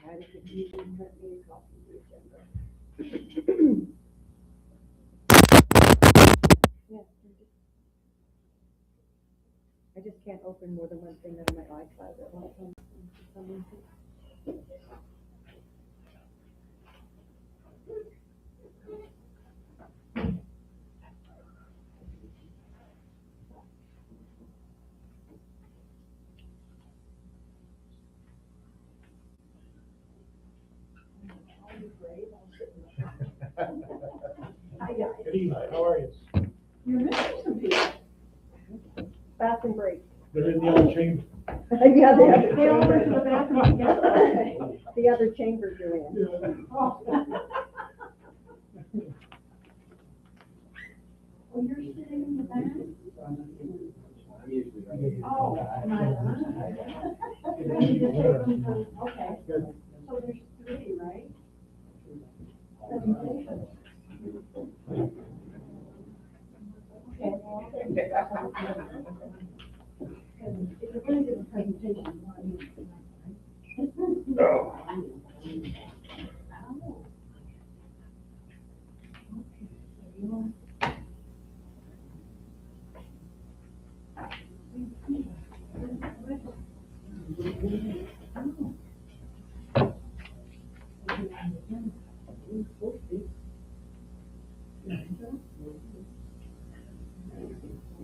had it, if you didn't have me a copy of the agenda. Yeah, I just can't open more than one thing on my iPad at one time. For some reason. Good evening, how are you? You're missing some people. Bathroom break. They're in the other chamber. Yeah, they all went to the bathroom together. The other chambers are in. Oh, you're sitting in the back? Oh, okay. So there's three, right? Presentations. Okay. It's a really good presentation.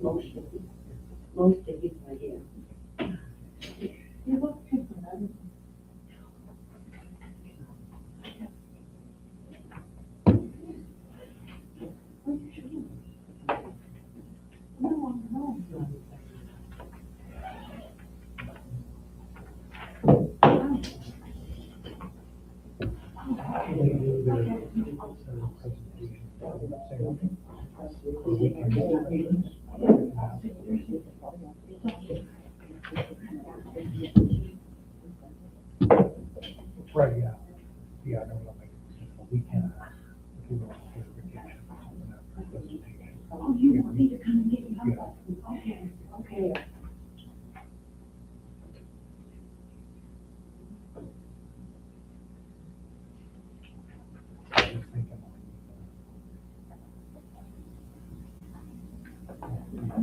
Most of you are here. You look different. Right, yeah. Yeah, I know what I mean. We can, if you want to get a vacation or something after the presentation. Oh, you want me to come and get you? Okay, okay. I was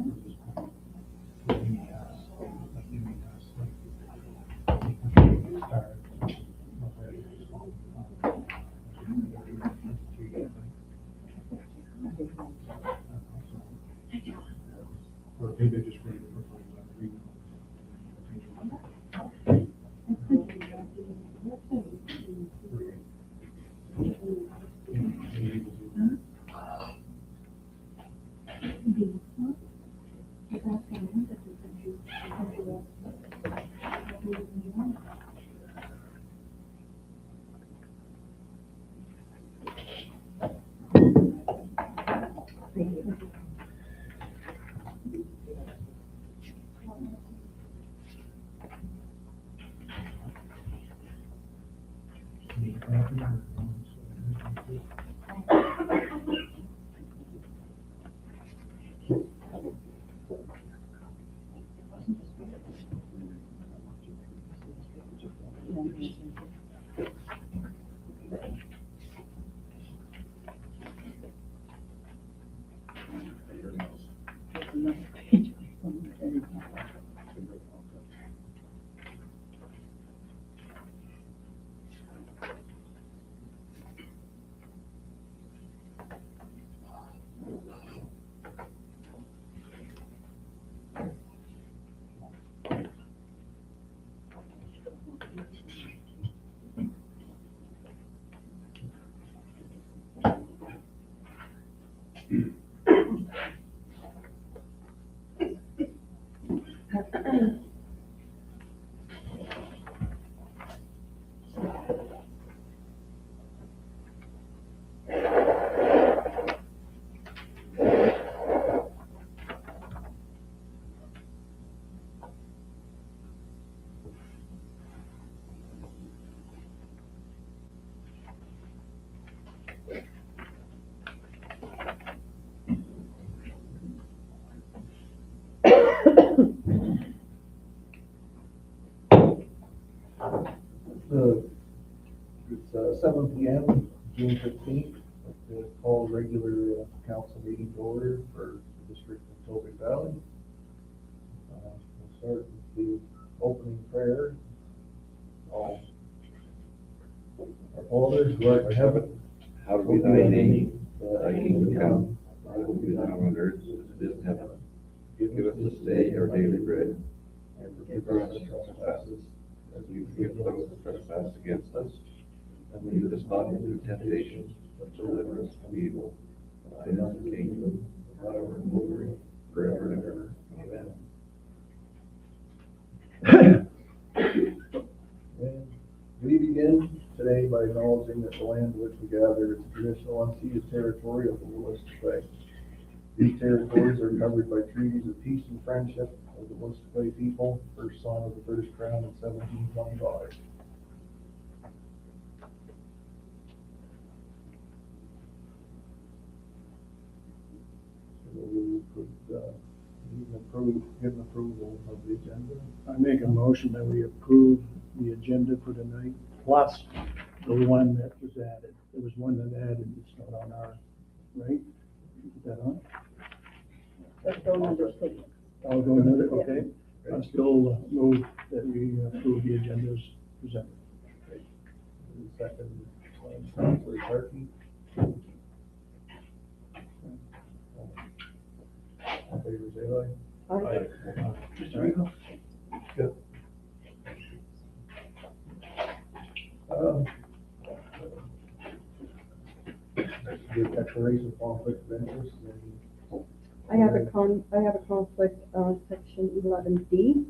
thinking, or maybe just read it before you read 7 p.m., June 15th, the call regular council meeting to order for the district of Tobin Valley. We'll start with the opening prayer. All our Father, who art in heaven, Hallowed be thy name, thy kingdom come, thy will be done on earth as it is in heaven. Give us this day our daily bread, and forgive us our trespasses, as we forgive those who trespass against us. And lead us not into temptation, but deliver us from evil. For thine is the kingdom, the power, and glory, forever and ever. Amen. And we begin today by acknowledging that the land in which we gather is traditional unceded territory of the Wolastoqey. These territories are covered by treaties of peace and friendship of the Wolastoqey people, first signed of the British Crown in 1725. We could give an approval of the agenda. I make a motion that we approve the agenda for tonight, plus the one that was added. There was one that added, it's not on our, right? Is that on? Let's go number 6. I'll go another, okay. I still move that we approve the agenda as presented. Second, Councilor Harkey. All in favor, say aye. Aye. Mr. Eagle? Good. The declaration of conflict of interest. I have a conflict on section 11D.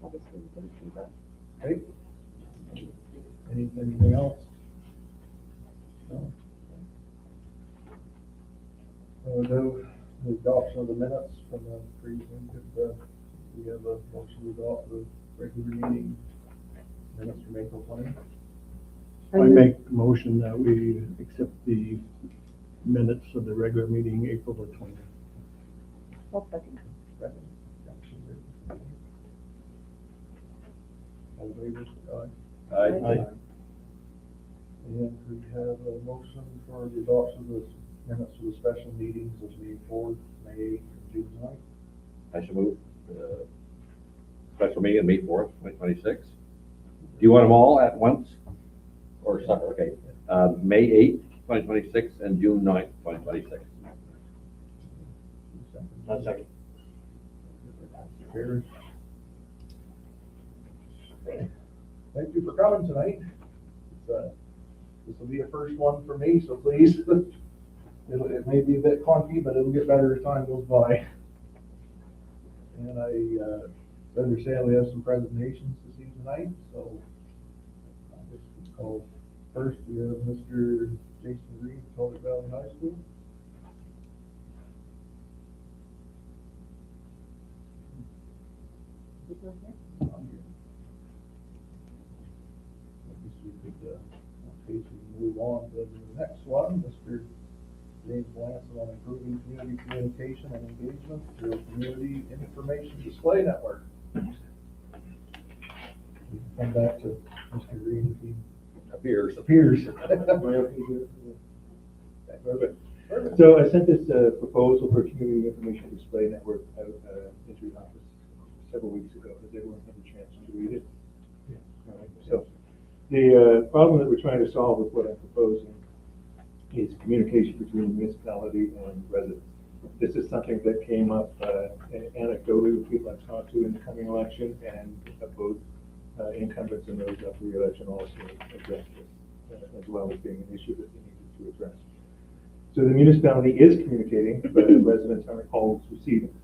Obviously, we didn't see that. Okay. Anything else? No. No, the adoption of the minutes from the previous, we have a motion to adopt the regular meeting minutes from April 20. I make the motion that we accept the minutes of the regular meeting, April the 20th. I'll second. All in favor, say aye. Aye. And we have a motion for the adoption of the minutes for the special meetings of May 4th, May 8th, and June 9th. I shall move, special meeting on May 4th, 2026. Do you want them all at once? Or separate, okay. May 8th, 2026, and June 9th, 2026. Second. Carried. Thank you for coming tonight. This will be a first one for me, so please, it may be a bit clunky, but it'll get better as time goes by. And I understand we have some presentations to see tonight, so I'll just call first, we have Mr. Jason Green, Tobin Valley High School. We could move on to the next one, Mr. James Lanson on improving community communication and engagement through a community information display network. We can come back to Mr. Green if he appears. Perfect. So I sent this proposal for community information display network out into the office several weeks ago. Has everyone had a chance to read it? Yeah. All right. So the problem that we're trying to solve with what I'm proposing is communication between municipality and residents. This is something that came up anecdotally with people I've talked to in the coming election, and both incumbents and those up for re-election also addressed this, as well as being an issue that they needed to address. So the municipality is communicating, but residents aren't always receiving,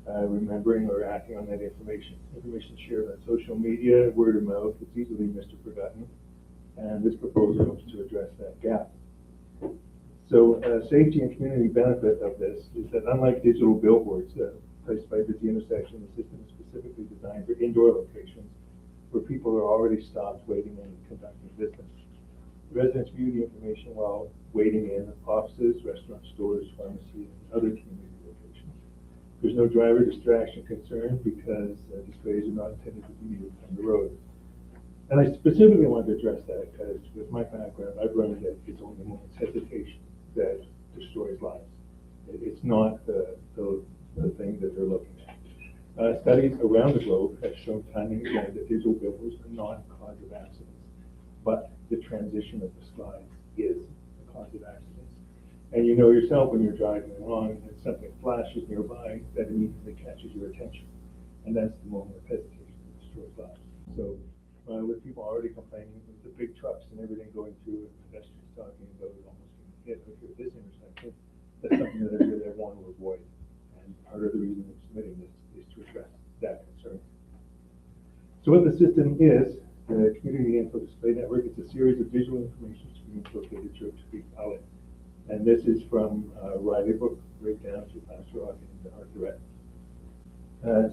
remembering or acting on that information. Information shared on social media, word of mouth, it's easily missed or forgotten, and this proposal hopes to address that gap. So safety and community benefit of this is that unlike digital billboards placed by busy intersections, the system is specifically designed for indoor locations where people are already stopped, waiting, and conducting business. Residents view the information while waiting in offices, restaurants, stores, pharmacies, and other community locations. There's no driver distraction concern because displays are not intended to be used on the road. And I specifically wanted to address that because with my background, I've learned that it's only the moment's hesitation that destroys lives. It's not the thing that they're looking at. Studies around the globe have shown time and again that digital billboards are not a cause of accidents, but the transition of the slides is the cause of accidents. And you know yourself when you're driving along and something flashes nearby that immediately catches your attention. And that's the moment of hesitation that destroys lives. So with people already complaining with the big trucks and everything going through and pedestrians talking about almost getting hit at this intersection, that's something that I really want to avoid. And part of the reason I'm submitting this is to address that concern. So what the system is, the Community Info Display Network, it's a series of visual information screens located through a street outlet. And this is from Riley Brook right down to Pasture Rock and into Arthurette.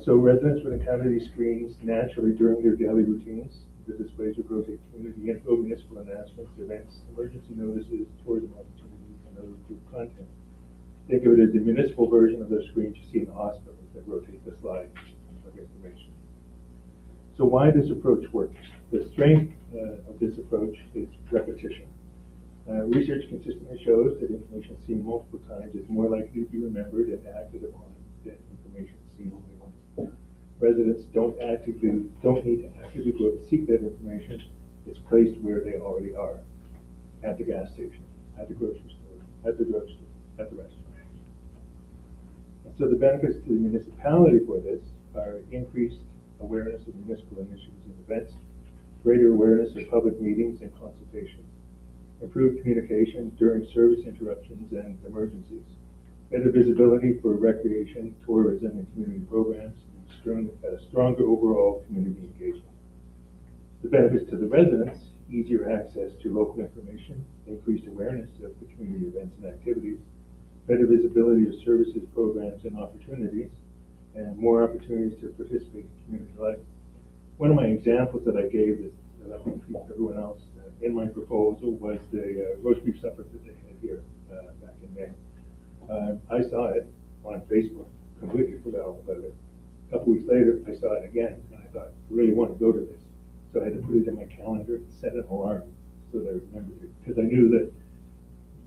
So residents would encounter these screens naturally during their daily routines. The displays would rotate community info, municipal announcements, events, emergency notices, tourism opportunities, and other group content. Think of it as the municipal version of the screens you see in the hospitals that rotate the slides of information. So why this approach works? The strength of this approach is repetition. Research consistently shows that information seen multiple times is more likely to be remembered and acted upon than information seen only once. Residents don't need to actively go and seek that information. It's placed where they already are, at the gas station, at the grocery store, at the drugstore, at the restaurant. And so the benefits to the municipality for this are increased awareness of municipal initiatives and events, greater awareness of public meetings and consultations, improved communication during service interruptions and emergencies, better visibility for recreation, tourism, and community programs, and stronger overall community engagement. The benefits to the residents: easier access to local information, increased awareness of the community events and activities, better visibility of services, programs, and opportunities, and more opportunities to participate in community life. One of my examples that I gave that I think everyone else in my proposal was the roast beef supper that they had here back in May. I saw it on Facebook, completely forgot about it. A couple weeks later, I saw it again, and I thought, I really want to go to this. So I had to put it in my calendar and set an alarm so that I remembered it. Because I knew that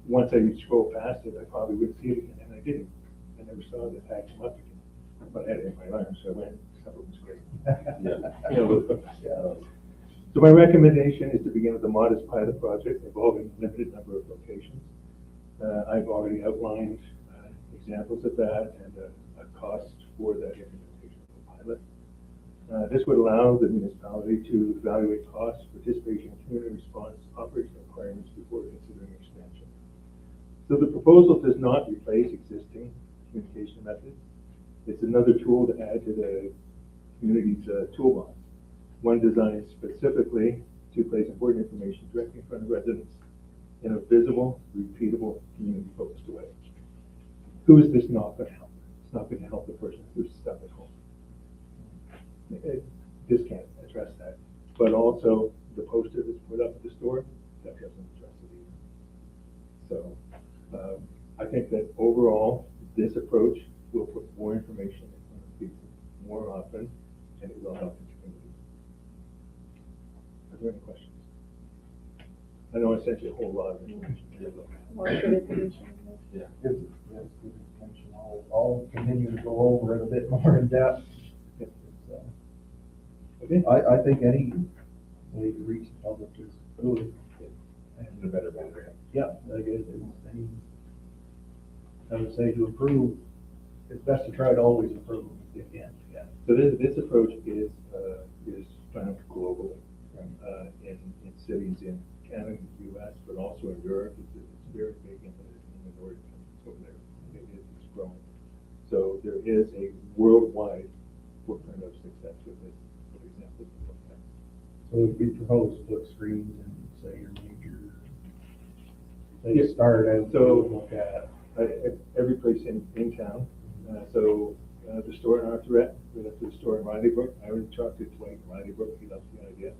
once I would scroll past it, I probably wouldn't see it again, and I didn't. I never saw the tag come up again. But I had it in my alarm, so I went, supper was great. So my recommendation is to begin with a modest pilot project involving a limited number of locations. I've already outlined examples of that and a cost for that implementation of the pilot. This would allow the municipality to evaluate costs, participation in community response, operational requirements before considering expansion. So the proposal does not replace existing communication methods. It's another tool to add to the community's toolbox. One designed specifically to place important information directly in front of residents in a visible, repeatable, community-focused way. Who is this not going to help? It's not going to help the person who's stuck at home. This can't address that. But also, the poster that's put up at the store, that doesn't address it either. So, I think that overall, this approach will put more information in front of people more often, and it will help the community. Are there any questions? I know I sent you a whole lot of information. More good information. Yeah. That's good information. I'll continue to go over it a bit more in depth. Okay. I think any way to reach the public is good. And the better battery. Yeah, I guess I would say to improve, it's best to try to always improve if you can. Yeah. So this approach is found globally in cities in Canada, the U.S., but also in Europe. It's very big in the Nordic countries over there. It's growing. So there is a worldwide footprint of success with this, for example. So it would be proposed to put screens in, say, your major, they Yeah. start out, So- look at. Every place in town. The store in Arthurette, we went up to the store in Riley Brook. I already talked to Dwight in Riley Brook, he loves the idea.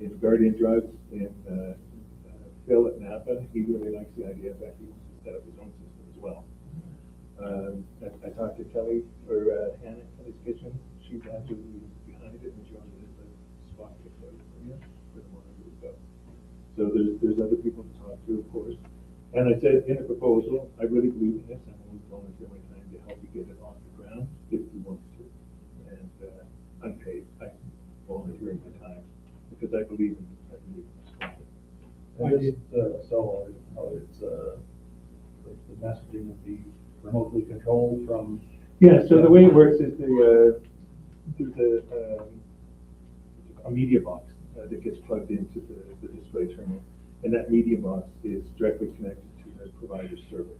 In Guardian Drugs, in Phil at Napa, he really likes the idea. In fact, he wants to set up his own system as well. I talked to Kelly for Hannah, Kelly's Kitchen. She's absolutely behind it, and she wanted to put a spot to for you for the monitor. So there's other people to talk to, of course. And I said in the proposal, I really believe in this, and I'm willing to volunteer my time to help you get it off the ground if you want to. And unpaid, I volunteering my time because I believe in this concept. And this, so, it's, the messaging would be remotely controlled from. Yeah, so the way it works is there's a media box that gets plugged into the display terminal, and that media box is directly connected to the provider's server.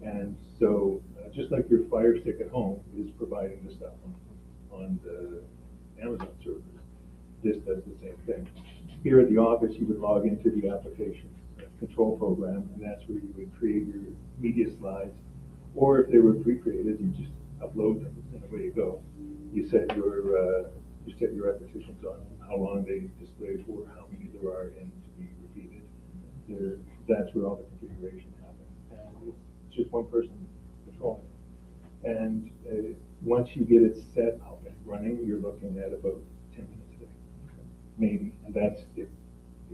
And so, just like your Fire Stick at home is providing the stuff on the Amazon servers, this does the same thing. Here at the office, you would log into the application control program, and that's where you would create your media slides. Or if they were pre-created, you just upload them, and away you go. You set your repetitions on how long they display for, how many there are, and to be repeated. That's where all the configuration happens. And it's just one person controlling it. And once you get it set up and running, you're looking at about 10 minutes a day, maybe. And that's if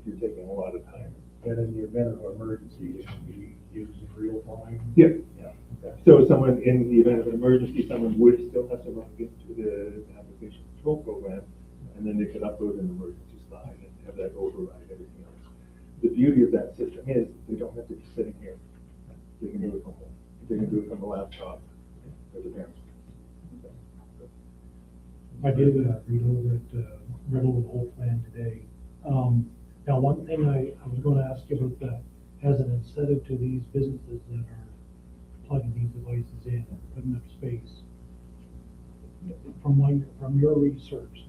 you're taking a lot of time. And in the event of emergency, it can be used in real time. Yeah. Yeah. Okay. So someone, in the event of an emergency, someone would still have to log into the application control program, and then they could upload an emergency slide and have that override everything else. The beauty of that system is they don't have to be sitting here. They can do it from home. They can do it from a laptop or the parents. I did read over it, read over the whole plan today. Now, one thing I was going to ask you about that, as an incentive to these businesses that are plugging these devices in, putting up space. From your research,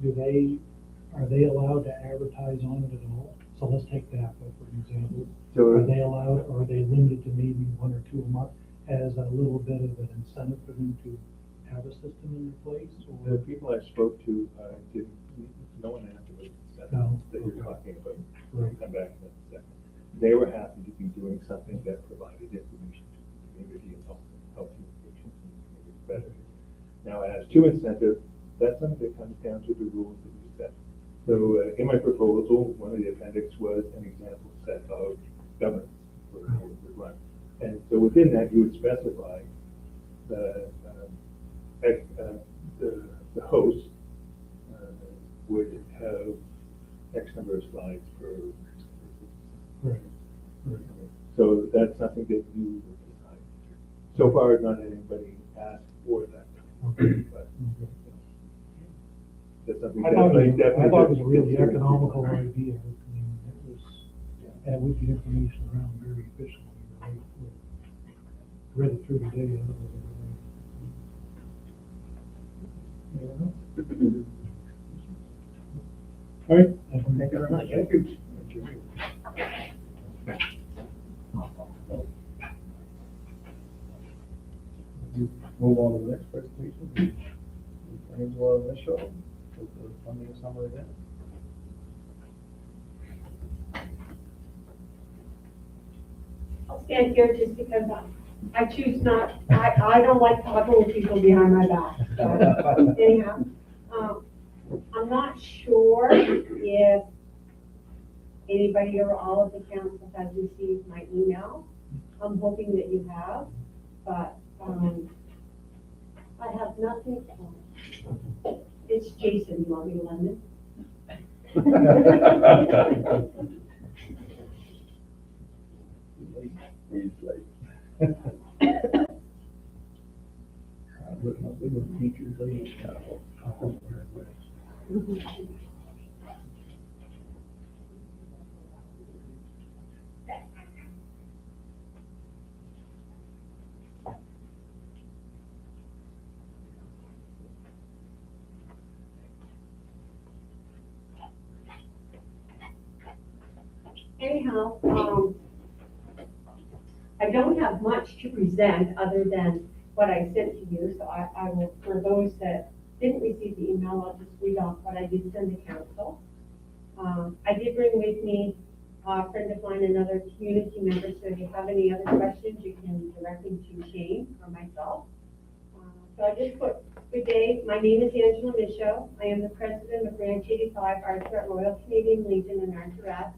are they allowed to advertise on it at all? So let's take that for an example. So- Are they allowed, or are they limited to maybe one or two a month as a little bit of an incentive for them to have a system in place? The Or people I spoke to, no one asked about the No. that you're talking about. Right. We'll come back to that in a second. They were happy to be doing something that provided information to the community and help patients and make it better. Now, as to incentive, that's something that comes down to the rules that we set. So in my proposal, one of the appendix was an example set of governance for how it would run. And so within that, you would specify the host would have X number of slides per. Right. Right. So that's something that you would decide. So far, not had anybody ask for that. But that's something I thought it definitely. was a really economical idea. I mean, it was, and with the information around very efficiently, right? Read it through today. All right. Thank you very much. Thank you. Move on to the next presentation. Angela Mitchell, with the funding summary then. I'll stand here just because I choose not, I don't like talking with people behind my back, so anyhow. I'm not sure if anybody or all of the council has received my email. I'm hoping that you have, but, I have nothing. It's Jason, you want me to lend it? He's late. With my little teacher's age. Anyhow, I don't have much to present other than what I sent to you, so I will, for those that didn't receive the email, I'll just read off what I did send to council. I did bring with me a friend of mine, another community member, so if you have any other questions, you can direct them to Shane or myself. So I just put, good day, my name is Angela Michaud. I am the president of Ranch 85, Arthur Royal Canadian Legion in Arthur.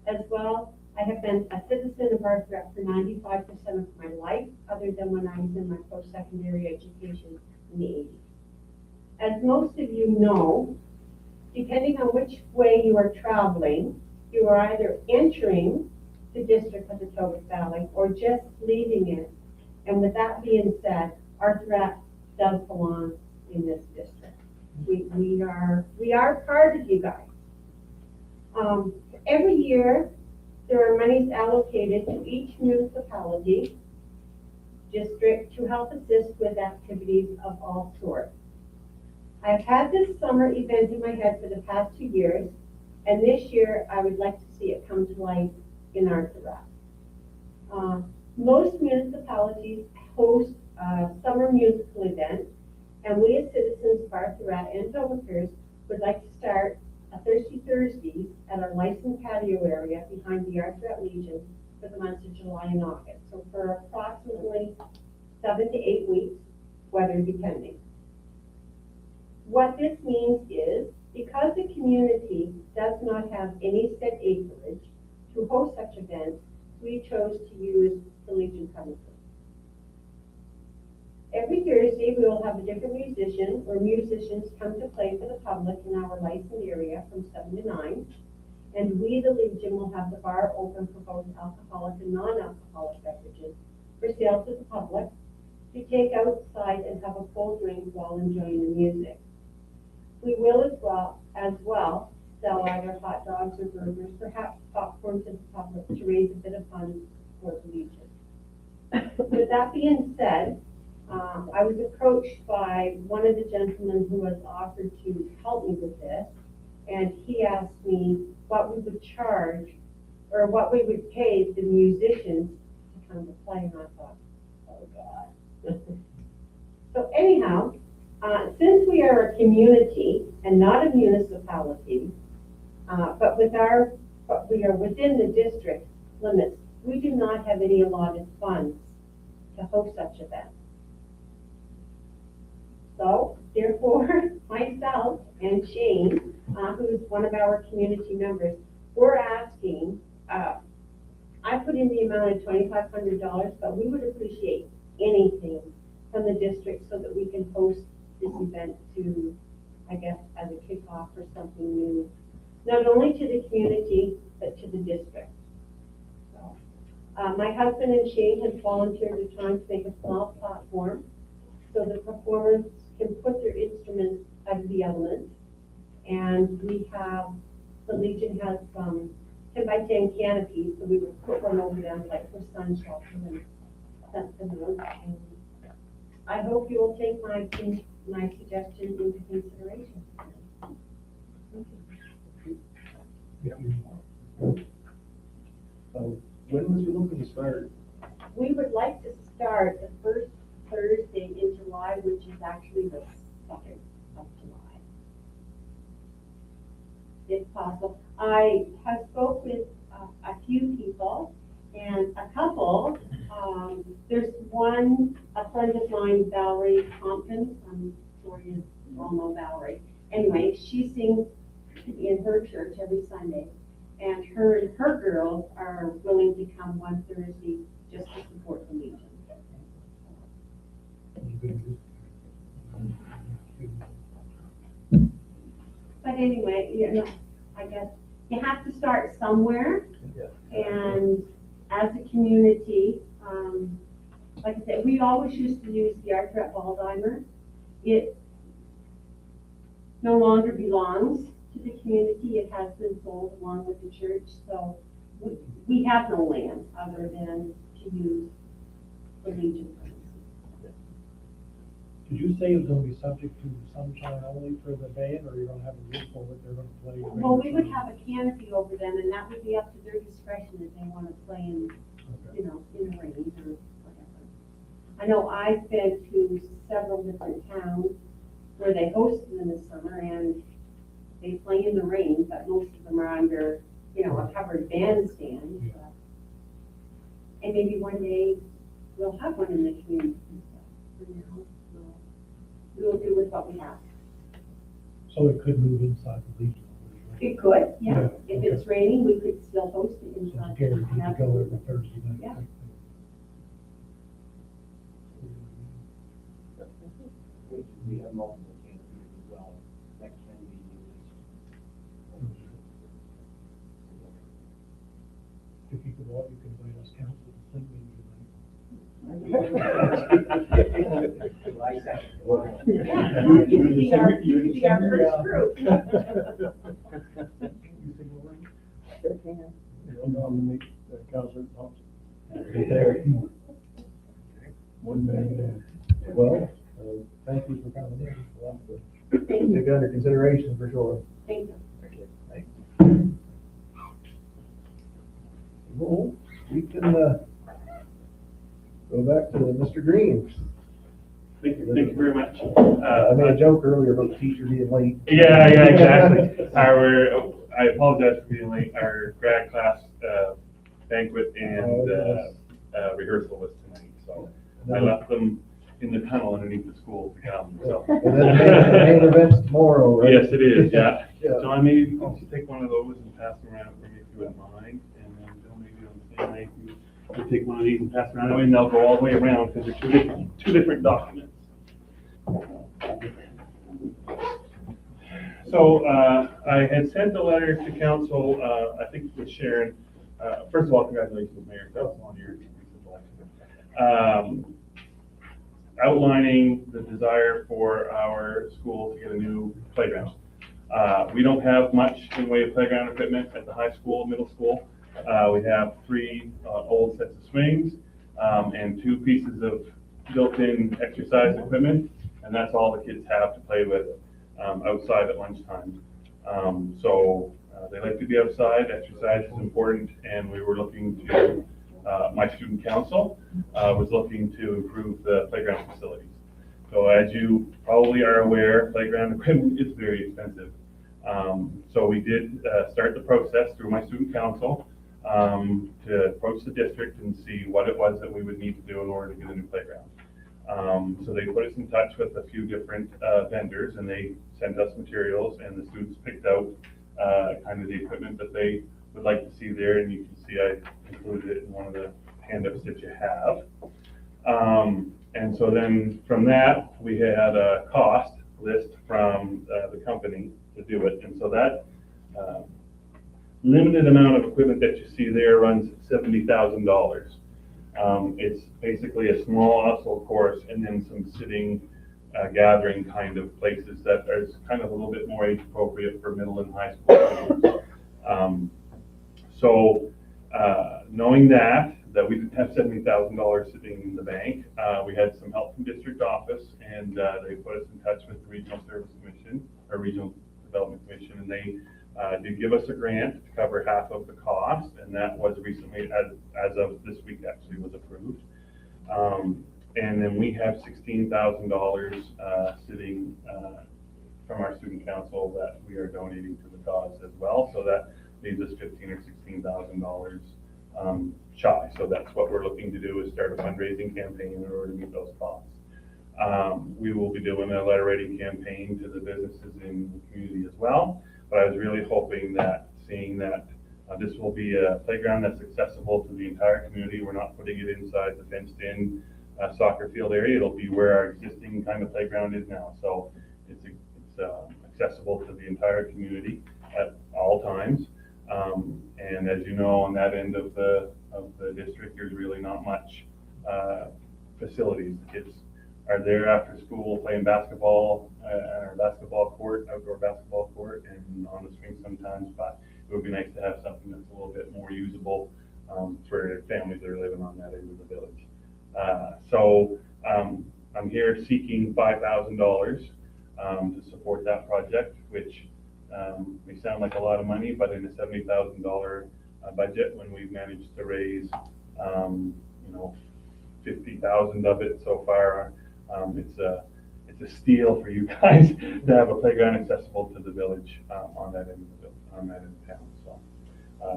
As well, I have been a citizen of Arthur for 95% of my life, other than when I was in my post-secondary education in the 80s. As most of you know, depending on which way you are traveling, you are either entering the district of the Tobic Valley or just leaving it. And with that being said, Arthur does belong in this district. We are part of you guys. Every year, there are monies allocated to each municipality district to help assist with activities of all sorts. I've had this summer event in my head for the past 2 years, and this year I would like to see it come to life in Arthur. Most municipalities host a summer musical event, and we as citizens of Arthur and Tobacers would like to start a Thirsty Thursdays at our licensed patio area behind the Arthur Legion for the months of July and August. So for approximately 7 to 8 weeks, weather depending. What this means is, because the community does not have any set acreage to host such events, we chose to use the Legion premises. Every Thursday, we will have a different musician or musicians come to play for the public in our licensed area from 7 to 9. And we, the Legion, will have the bar open for both alcoholic and non-alcoholic beverages for sale to the public to take outside and have a full drink while enjoying the music. We will as well sell either hot dogs or burgers, perhaps popcorn to the public to raise a bit of funds for the Legion. With that being said, I was approached by one of the gentlemen who has offered to help me with this, and he asked me what we would charge or what we would pay the musicians to come to play, and I thought, oh God. So anyhow, since we are a community and not a municipality, but we are within the district limits, we do not have any allotted funds to host such events. So, therefore, myself and Shane, who is one of our community members, we're asking, I put in the amount of $2,500, but we would appreciate anything from the district so that we can host this event to, I guess, as a kickoff or something new, not only to the community, but to the district. So, my husband and Shane have volunteered their time to make a small platform so the performers can put their instruments out of the elements. And we have, the Legion has 10x10 canopies, so we would put one over them like for sun shelter and set them out. And I hope you will take my suggestions into consideration. When was you looking to start? We would like to start the first Thursday in July, which is actually the 2nd of July, if possible. I have spoke with a few people, and a couple, there's one, a friend of mine, Valerie Compton, I'm sure you all know Valerie. Anyway, she sings in her church every Sunday, and her girls are willing to come one Thursday just to support the Legion. But anyway, you know, I guess you have to start somewhere, and as a community, like I said, we always used to use the Arthur Waldheimer. It no longer belongs to the community. It has been sold along with the church, so we have no land other than to use the Legion. Did you say it's gonna be subject to sunshine only for the band, or you're gonna have a roof over it, they're gonna play? Well, we would have a canopy over them, and that would be up to their discretion if they want to play in, you know, in the rain or whatever. I know I've been to several different towns where they host them in the summer, and they play in the rain, but most of them are under you know, a covered bandstand. Yeah. And maybe one day we'll have one in the community. For now, we'll do with what we have. So it could move inside the regional. Right? It could, yeah. Yeah, If okay. it's raining, we could still host it So inside. it's guaranteed to go Absolutely. every Thursday night. Yeah. We have multiple candidates as well, that can be used. If you could walk, you could invite us council to sing maybe tonight. Like that. Yeah, you could be our first group. I'll nominate Councilor Thompson. Right there. One man. Well, thank you for coming in. We'll have to Thank take it under consideration for sure. Thank you. Okay, thanks. Well, we can, go back to Mr. Green. Thank you very much. I made a joke earlier about the teacher being late. Yeah, exactly. I apologize for being late. Our grad class banquet and rehearsal was tonight, so I left them in the tunnel underneath the school to come, so. And then the main event's tomorrow, right? Yes, it is, yeah. Yeah. So I may also take one of those and pass them around for me if you wouldn't mind, and then Bill, maybe on the same night, you take one of these and pass it around, and they'll go all the way around, because they're two different documents. So, I had sent a letter to council, I think with Sharon, first of all, congratulations, Mayor, that was on your recent election. Outlining the desire for our school to get a new playground. We don't have much in way of playground equipment at the high school, middle school. We have 3 old sets of swings, and 2 pieces of built-in exercise equipment, and that's all the kids have to play with outside at lunchtime. So they like to be outside, exercise is important, and we were looking to, my student council was looking to improve the playground facilities. So as you probably are aware, playground equipment is very expensive. So we did start the process through my student council to approach the district and see what it was that we would need to do in order to get a new playground. So they put us in touch with a few different vendors, and they sent us materials, and the students picked out kind of the equipment that they would like to see there, and you can see I included it in one of the handouts that you have. And so then from that, we had a cost list from the company to do it, and so that limited amount of equipment that you see there runs $70,000. It's basically a small obstacle course and then some sitting, gathering kind of places that is kind of a little bit more age appropriate for middle and high school students. Knowing that we didn't have $70,000 sitting in the bank, we had some help from district office, and they put us in touch with the Regional Service Commission, or Regional Development Commission, and they did give us a grant to cover half of the cost, and that was recently, as of this week, actually was approved. And then we have $16,000 sitting from our student council that we are donating to the cause as well. So that leaves us $15,000 or $16,000 shy. So that's what we're looking to do, is start a fundraising campaign in order to meet those costs. We will be doing a letter writing campaign to the businesses in the community as well. But I was really hoping that, seeing that this will be a playground that's accessible to the entire community. We're not putting it inside the fenced-in soccer field area. It'll be where our existing kind of playground is now. So it's accessible to the entire community at all times. And as you know, on that end of the district, there's really not much facilities. The kids are there after school playing basketball at our basketball court, outdoor basketball court, and on the swing sometimes. But it would be nice to have something that's a little bit more usable for families that are living on that end of the village. I'm here seeking $5,000 to support that project, which may sound like a lot of money, but in a $70,000 budget, when we've managed to raise, 50,000 of it so far, it's a steal for you guys to have a playground accessible to the village on that end of town. So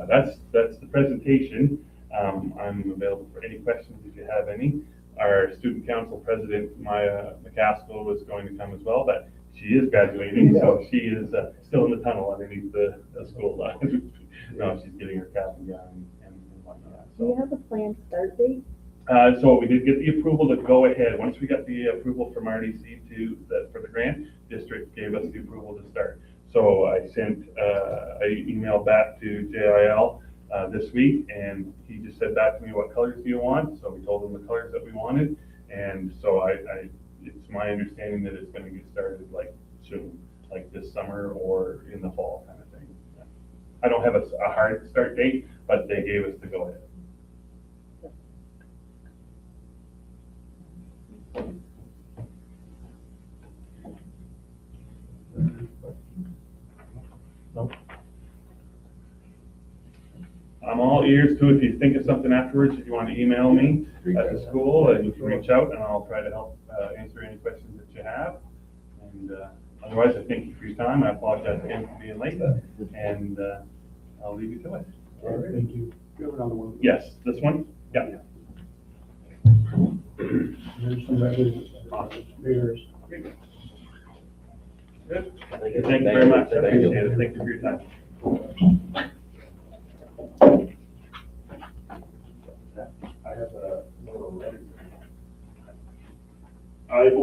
That's the presentation. I'm available for any questions if you have any. Our student council president, Maya McCaskill, was going to come as well, but she is graduating, so she is still in the tunnel underneath the school line. No, she's getting her cap and gown and whatnot. Do you have a planned start date? So we did get the approval to go ahead. Once we got the approval from RDC for the grant, district gave us the approval to start. So I sent an email back to JIL this week, and he just said back to me, what colors do you want? So we told him the colors that we wanted. And so it's my understanding that it's gonna get started like soon, like this summer or in the fall kind of thing. I don't have a hard start date, but they gave us the go ahead. I'm all ears too. If you think of something afterwards, if you want to email me at the school, and you can reach out and I'll try to help answer any questions that you have. And otherwise, I thank you for your time. I apologize again for being late, and I'll leave you to it. All right. Thank you. You have another one? Yes, this one? Yeah. There's some others. There's. Good. Thank you very much. I appreciate it. Thank you for your time. I have a little letter.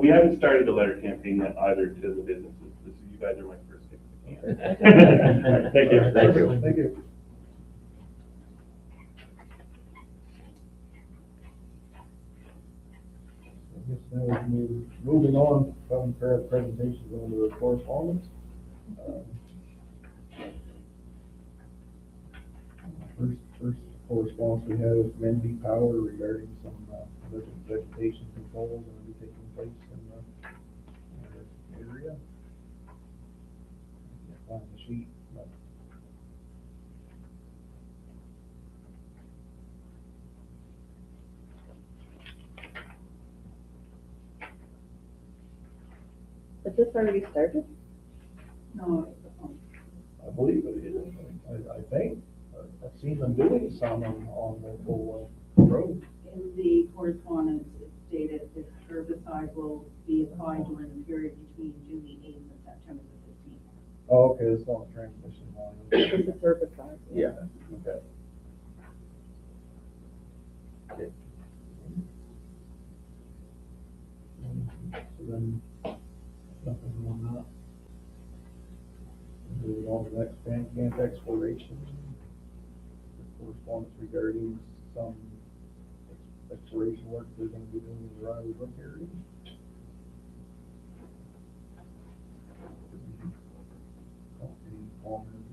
We haven't started the letter campaign yet either to the businesses. You guys are my first thing. Thank you. Thank you. Thank you. I guess now we're moving on from presentations on to the correspondence. First correspondence we have is Mendy Power regarding some vegetation controls that will be taking place in the area. Can't find the sheet, but Has this already started? No. I believe it is. I think. I've seen them doing some on local road. In the correspondence, it stated this herbicide will be applied during the period between June the 8th and September the 15th. Oh, okay, it's on transmission line. This is herbicide. Yeah, okay. So then, nothing on that. Moving on to the next camp exploration. Correspondence regarding some exploration work they're gonna be doing in the Riley Brook area. Any comments?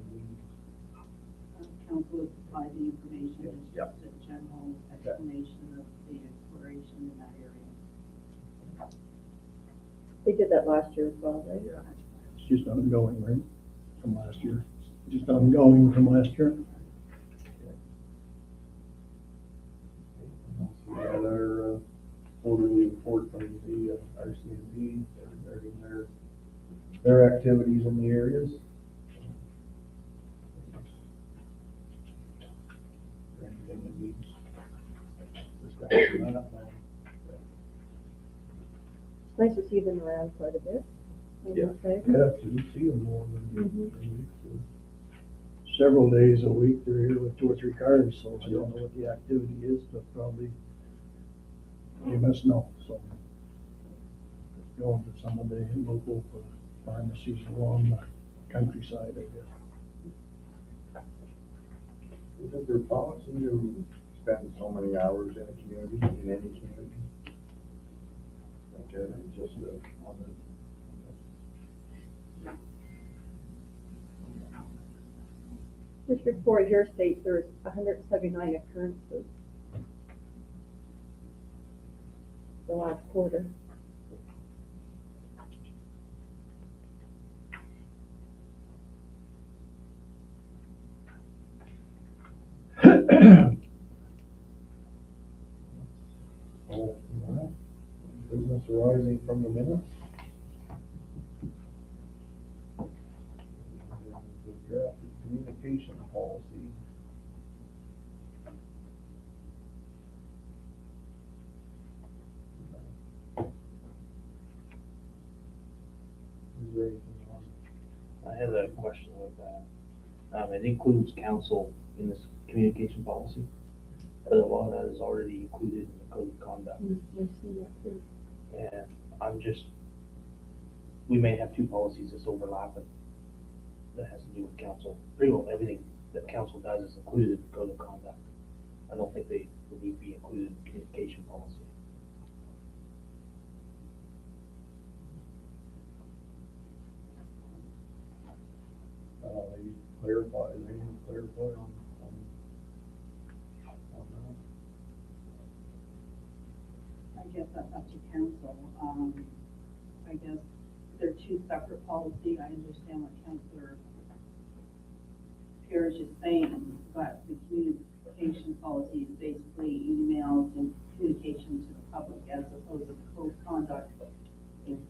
Council has supplied the information, it's Yep. just a general explanation of the exploration in that area. They did that last year as well, right? Yeah. It's just ongoing, right, from last year? Just ongoing from last year? We had our quarterly report from the RCMP regarding their activities in the areas. Anything that needs discussion on that? It's nice to see them around quite a bit. I Yeah. would say. Yeah, so you see them more than Mhm. Several days a week, they're here with 2 or 3 cars, so I don't know what the activity is, but probably you must know, so. Going to some of the local pharmacies along the countryside, I guess. Is there policy to spend so many hours in a community, in any community? Okay, just on the. This report here states there's 179 occurrences the last quarter. Oh, well, business arising from the minutes. The draft communication policy. Is there anything on? I have a question with that. It includes council in this communication policy, but a lot of that is already included in the code of conduct. And we may have two policies that's overlapping that has to do with council. Pretty well everything that council does is included in the code of conduct. I don't think they would need to be included in the communication policy. Maybe clarify, on I guess that's up to council. I guess they're two separate policy. I understand what Councillor Pierce is saying, but the communication policy is basically emails and communication to the public as opposed to code of conduct. It's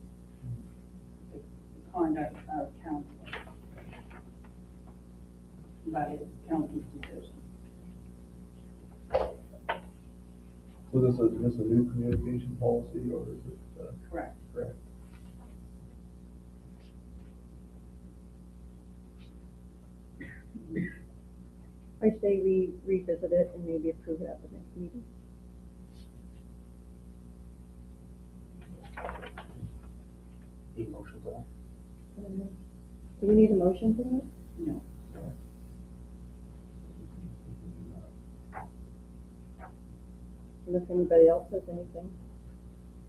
the conduct of council. But it's council's decision. So this is a new communication policy, or is it? Correct. Correct. I say we revisit it and maybe approve it at the next meeting. Need motion for that? Do we need a motion for that? No. Unless anybody else has anything,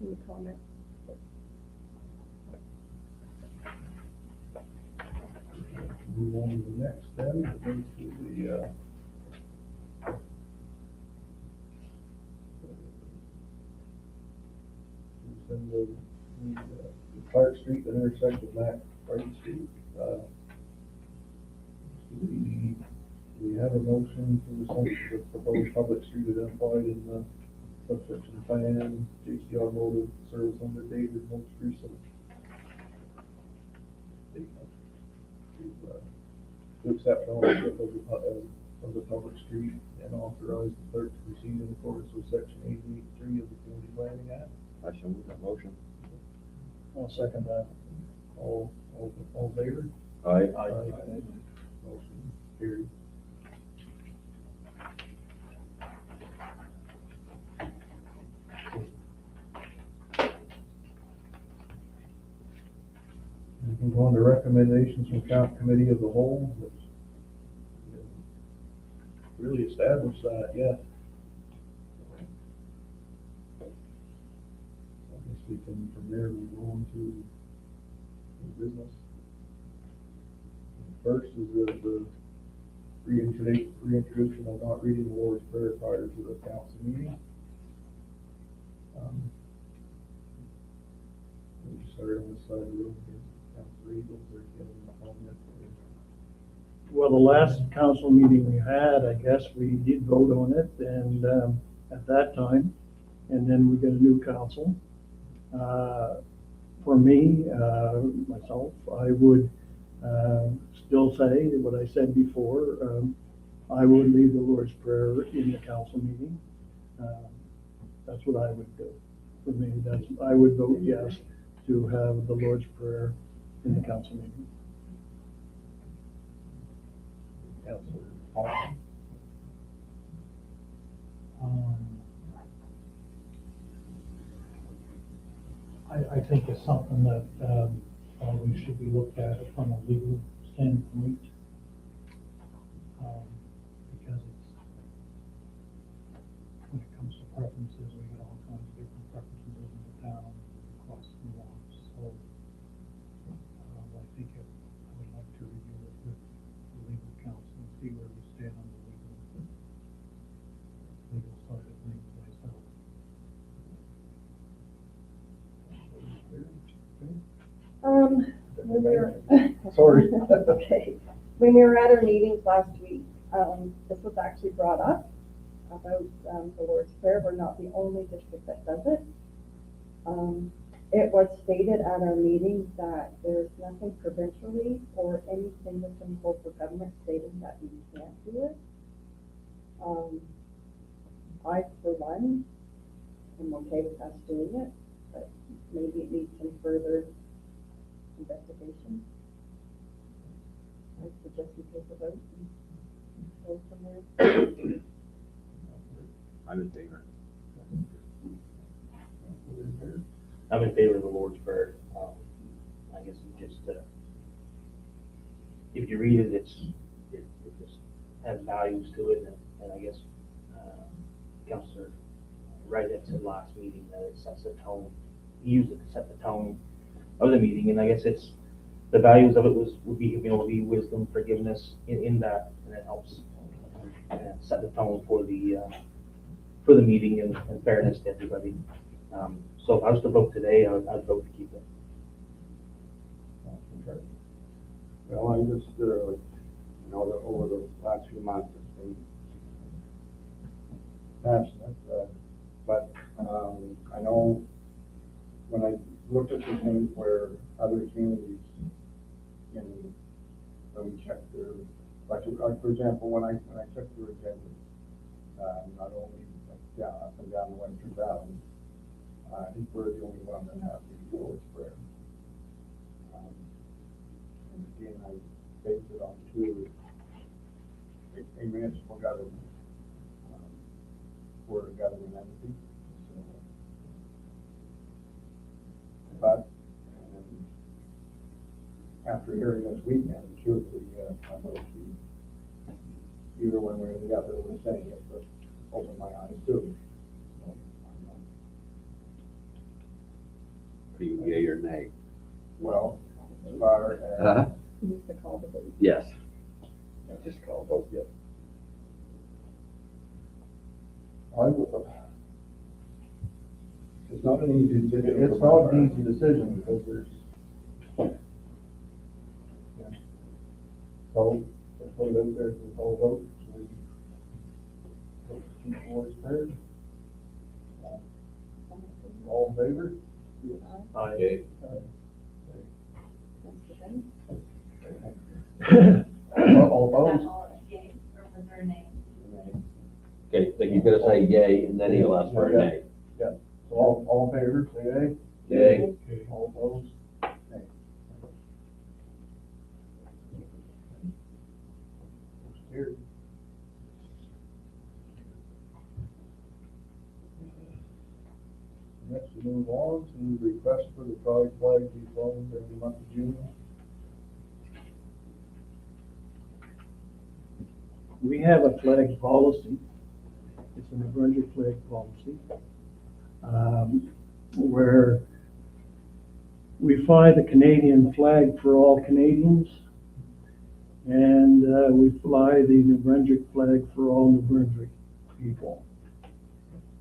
any comment? Move on to the next then, to the Clark Street, the intersection of Mac White Street. We have a motion for the proposed public street identified in the subsection plan, JC Automotive Service under David most recent. To accept ownership of the public street and authorize the clerk to proceed in accordance with section 883 of the Community Planning Act. I shall move that motion. I'll second that. All in favor? Aye. Motion carried. We move on to recommendations from Committee of the Whole, which really established that yet. I guess we can, from there, we go on to the business. First is the reintroduction of not reading the Lord's Prayer prior to the council meeting. We started on this side of the room here. Councilor Eagles, or Kevin, comment? Well, the last council meeting we had, I guess we did vote on it, and at that time, and then we got a new council. For me, myself, I would still say what I said before. I would leave the Lord's Prayer in the council meeting. That's what I would do. For me, I would vote yes to have the Lord's Prayer in the council meeting. Councilor Paul? I think it's something that we should be looked at from a legal standpoint. Because it's, when it comes to preferences, we get all kinds of different preferences in the town across the law. So I think I would like to review it with the legal counsel and see where we stand on the legal side of things myself. When we were, Sorry. okay, when we were at our meetings last week, this was actually brought up about the Lord's Prayer. We're not the only district that does it. It was stated at our meeting that there's nothing provincially or anything within local government stating that we can't do it. I, for one, am okay with us doing it, but maybe it needs some further investigation just in case of vote. And go from there. I'm in favor. I'm in favor of the Lord's Prayer. I guess you just, if you read it, it just has values to it, and I guess, Counselor Wright had said last meeting that it sets the tone, he used it to set the tone of the meeting, and I guess it's, the values of it would be, be wisdom, forgiveness in that, and it helps set the tone for the meeting and fairness to everybody. So if I was to vote today, I'd vote to keep it. Well, I just, over the last few months, it's been passionate, but, I know when I looked at the things where other communities when we checked their, like, for example, when I checked their agenda, not only down, up and down the Western Valley, I think we're the only one that has the Lord's Prayer. And again, I based it on a municipal government, we're a government entity. So, but after hearing this weekend, truthfully, I'm going to be either one way or the other was saying it, but open my eyes too. So, Are you yea or nay? well, as far as He needs to call the vote. Yes. I just call both yet. It's not an easy decision. It's not an easy decision because there's. So, let's put it out there, we call vote, so we keep the Lord's Prayer. All in favor? Aye. All opposed? Or was there a name? Okay, so you're gonna say yea, and then he'll ask for a nay. Yeah, so all in favor, say aye. Yea. All opposed? Nay. Carried. Next, we move on to the request for the pride flag to be flown during the month of June. We have a flag policy. It's a New Brunswick flag policy, where we fly the Canadian flag for all Canadians, and we fly the New Brunswick flag for all New Brunswick people.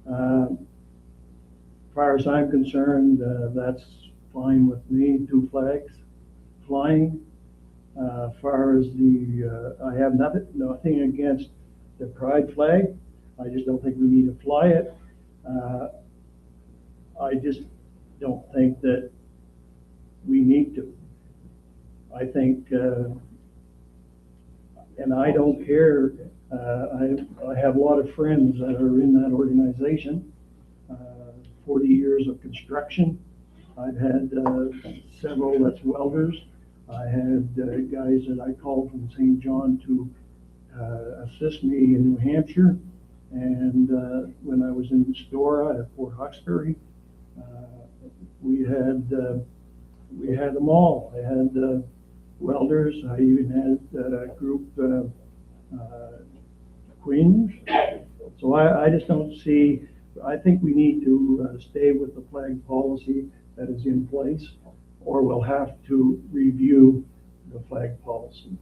As far as I'm concerned, that's fine with me, 2 flags flying. As far as I have nothing against the pride flag. I just don't think we need to fly it. I just don't think that we need to. I think, and I don't care, I have a lot of friends that are in that organization, 40 years of construction. I've had several that's welders. I had guys that I called from St. John to assist me in New Hampshire. And when I was in Stora at Fort Hawkesbury, we had them all. I had welders. I even had a group, Queens. So I just don't see, I think we need to stay with the flag policy that is in place, or we'll have to review the flag policy.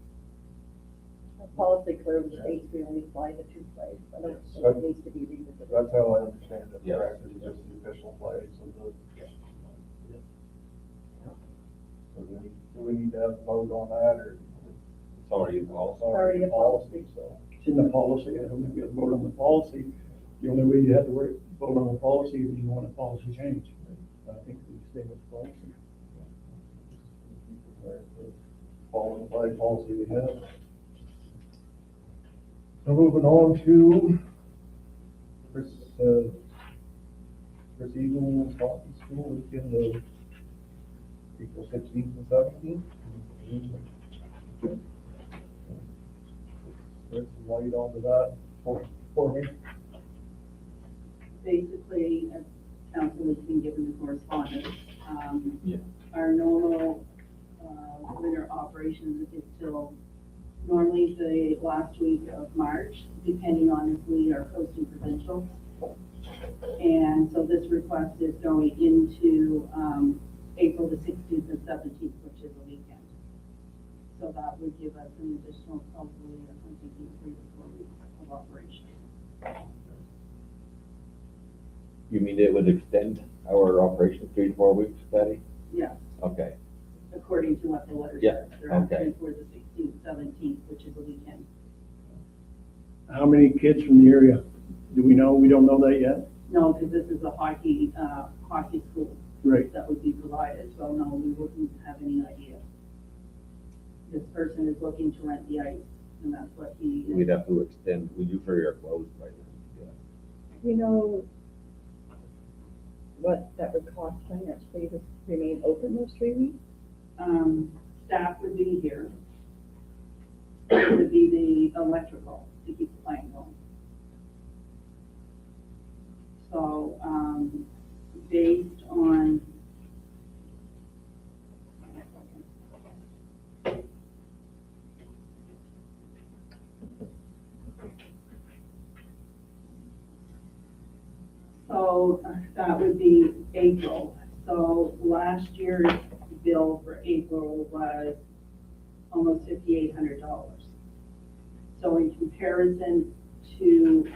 The policy clearly states we only fly the 2 flags. I don't think it needs to be revisited. That's how I understand it, Yeah. correct, it's just the official flags of the. So do we need to have a vote on that, or? It's already involved. Already a policy. So, It's in the policy. I don't think we have to vote on the policy. The only way you have to vote on the policy is if you want a policy change. I think we stay with the policy. following the flag policy we have. So moving on to Chris Eagles Hockey School weekend of April 16th and 17th. read all of that for me? Basically, as council has been given the correspondence, Yeah. our normal, winter operations is till normally the last week of March, depending on if we are coasting provincial. And so this request is going into, April the 16th and 17th, which is a weekend. So that would give us an additional, probably, I'm thinking 3 to 4 weeks of operation. You mean it would extend our operation 3 to 4 weeks, Patty? Yes, Okay, according to what the letter Yeah, says. They're asking okay. for the 16th, 17th, which is a weekend. How many kids from the area? Do we know? We don't know that yet? No, because this is a hockey school Right. that would be provided, so no, we wouldn't have any idea. This person is looking to rent the ice, and that's what he. we'd have to extend, we usually are closed by then. You know what that would cost financially to remain open those 3 weeks? Staff would be here. It would be the electrical to keep the plant going. So, based on. So that would be April. So last year's bill for April was almost $5,800. So in comparison to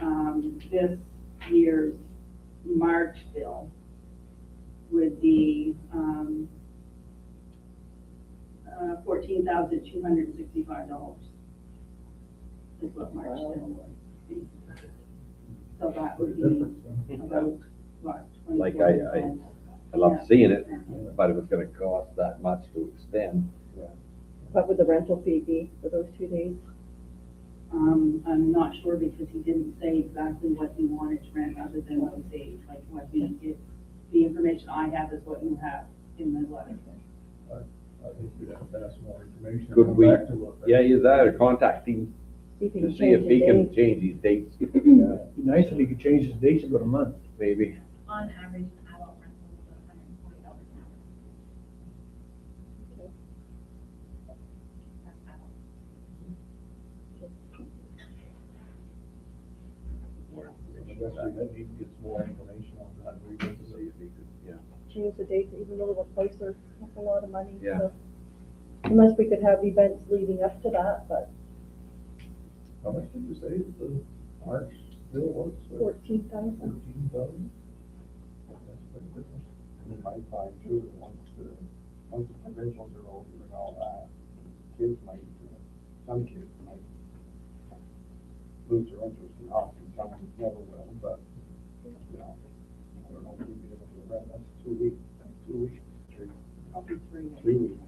this year's March bill would be $14,265 is what March bill was. So that would be about, what, 24%? Like I love seeing it, but if it's gonna cost that much to extend, What would the rental fee be for those 2 days? I'm not sure because he didn't say exactly what he wanted to rent other than what he said, like what he, the information I have is what you have in the letter. I think we'd have to ask more information. could Come we, back to look at yeah, it. use that or contact him See if you to can see if change he the can date. change these dates, Be nice if he could change his dates about a month. maybe. On average, adult rental is $140 an hour. That's adult. I guess we need to get some more information on that. We need to see if he could, Change the dates, even though the price are a lot of money. Yeah. So unless we could have events leading up to that, but how much did you say the March bill was? 14,000. 14,000? That's pretty good. You might find too, that once the provincials are over and all that, kids might, some kids might lose their interest in hockey, some never will, but, you know, I don't know if we'd be able to rent us 2 weeks, 3, I'll be free. 3 weeks.